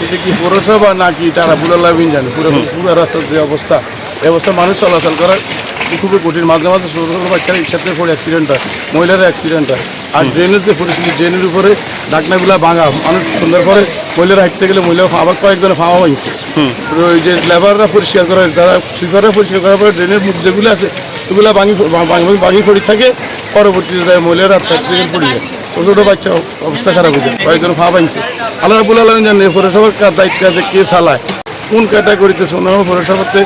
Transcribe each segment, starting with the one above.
এটা কি পৌরসভা নাকি তারা বুলালাবিন জানে পুরো রাস্তার যে অবস্থা এই অবস্থা মানুষ চলাচল করার খুবই কঠিন। মাঝে মাঝে ছোটো ছোটো বাচ্চারা ইচ্ছাতে পড়ে অ্যাক্সিডেন্ট হয়, মহিলারা অ্যাক্সিডেন্ট হয়। আর ড্রেনের যে পরিস্থিতি, ড্রেনের উপরে ডাকনাগুলা ভাঙা, মানুষ সুন্দর করে মহিলারা হাঁটতে গেলে মহিলা আবার কয়েকজনে ফাওয়া ভাঙছে। ওই যে লেবাররা পরিষ্কার করে, তারা সুইপাররা পরিষ্কার করার পরে ড্রেনের মুখ যেগুলো আছে ওগুলো ভাঙি পড়ে থাকে। পরবর্তীতে মহিলারা অ্যাক্সিডেন্ট পড়ে যায়, ছোটো ছোটো বাচ্চা অবস্থা খারাপ হয়ে যায়, কয়েকজন ফাওয়া ভাঙছে। আল্লাহ রাব্বুল আলামিন জানেন পৌরসভার দায়িত্ব আছে কে চালায়, কোন ক্যাটাগরিতে। সোনামা পৌরসভাতে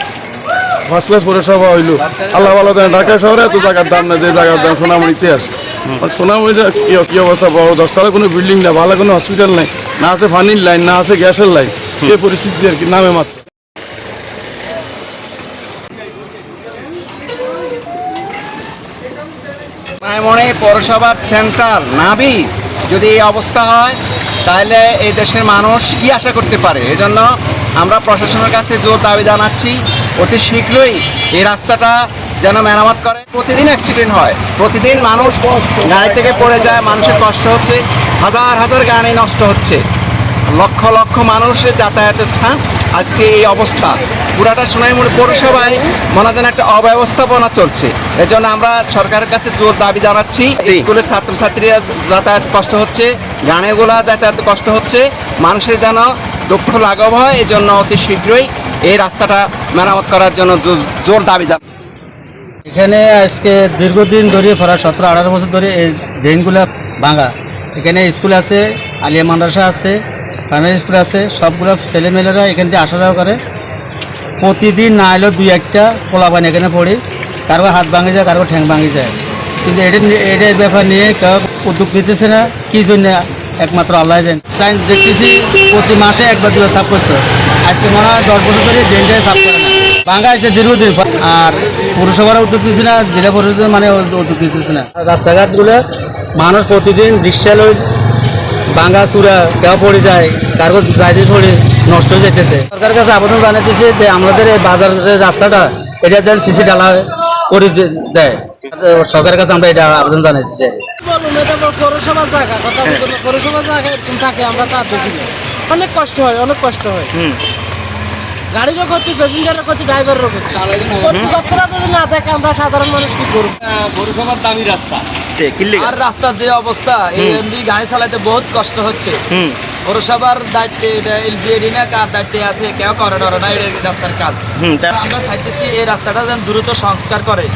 ফার্স্ট ক্লাস পৌরসভা হইল আল্লাহ ভালো দেন। ঢাকা শহরে এত জায়গার দাম না যে জায়গার দাম সোনামণিতে আছে। সোনামণিতে কি অবস্থা, বড় 10 তলা কোনো বিল্ডিং না, ভালো কোনো হসপিটাল নাই, না আছে পানির লাইন, না আছে গ্যাসের লাইন। এই পরিস্থিতি আর কি নামে মাত্র। মনে পৌরসভার সেন্টার নাবি যদি এই অবস্থা হয় তাহলে এই দেশের মানুষ কি আশা করতে পারে। এজন্য আমরা প্রশাসনের কাছে জোর দাবি জানাচ্ছি অতি শীঘ্রই এই রাস্তাটা যেন মেরামত করে। প্রতিদিন অ্যাক্সিডেন্ট হয়, প্রতিদিন মানুষ গাড়ি থেকে পড়ে যায়, মানুষের কষ্ট হচ্ছে, হাজার হাজার গাড়ি নষ্ট হচ্ছে, লক্ষ লক্ষ মানুষের যাতায়াতের স্থান আজকে এই অবস্থা। পুরাটা সোনাইমুড়ি পৌরসভায় মনে যেন একটা অব্যবস্থাপনা চলছে। এজন্য আমরা সরকারের কাছে জোর দাবি জানাচ্ছি। স্কুলের ছাত্রছাত্রীরা যাতায়াত কষ্ট হচ্ছে, গাড়িগুলা যাতায়াত কষ্ট হচ্ছে, মানুষের যেন দুঃখ লাঘব হয়। এজন্য অতি শীঘ্রই এই রাস্তাটা মেরামত করার জন্য জোর দাবি জানাচ্ছি। এখানে আজকে দীর্ঘদিন ধরে প্রায় 17-18 বছর ধরে এই ড্রেনগুলো ভাঙা। এখানে স্কুল আছে, আলিয়া মাদ্রাসা আছে, প্রাইমারি স্কুল আছে, সবগুলো ছেলেমেয়েরা এখান থেকে আসা যাওয়া করে। প্রতিদিন না এলেও 2-1টা পোলাপানি এখানে পড়ে, কারো হাত ভাঙে যায়, কারো ঠ্যাং ভাঙে যায়। কিন্তু এটার ব্যাপার নিয়ে কেউ উদ্যোগ নিতেছে না, কী জন্য একমাত্র আল্লাহ জানেন। তাই দেখতেছি প্রতি মাসে 1-2বার সাফ করতে, আজকে মনে হয় 10 বছর ধরে ড্রেনটাই সাফ করে না। ভাঙা আছে দীর্ঘদিন, আর পৌরসভারা উদ্যোগ দিচ্ছে না, জেলা পরিষদ মানে উদ্যোগ দিতেছে না। রাস্তাঘাটগুলো মানুষ প্রতিদিন রিক্সা লই ভাঙা চূড়া কেউ পড়ে যায়, কারো যাইতে পড়ে নষ্ট হয়ে যেতেছে। সরকারের কাছে আবেদন জানাতেছে যে আমাদের এই বাজারের রাস্তাটা এটা যেন সিসি ডালা করে দেয়। সরকারের কাছে আমরা এটা আবেদন জানাচ্ছি। বলুন, এটা পৌরসভার জায়গা, কথা বলুন, পৌরসভার জায়গা এরকম থাকে, আমরা তা দেখি না। অনেক কষ্ট হয়, অনেক কষ্ট হয়। গাড়িরও ক্ষতি, প্যাসেঞ্জারের ক্ষতি, ড্রাইভারেরও ক্ষতি। কর্তৃপক্ষরা যদি না দেখে আমরা সাধারণ মানুষ কি করবো। পৌরসভার দামি রাস্তা আর রাস্তার যে অবস্থা, এই এমনি গাড়ি চালাতে বহুত কষ্ট হচ্ছে। পৌরসভার দায়িত্বে এটা এলজিএডি না কার দায়িত্বে আছে, কেউ করে ধরে না এই রাস্তার কাজ। আমরা চাইতেছি এই রাস্তাটা যেন দ্রুত সংস্কার করে।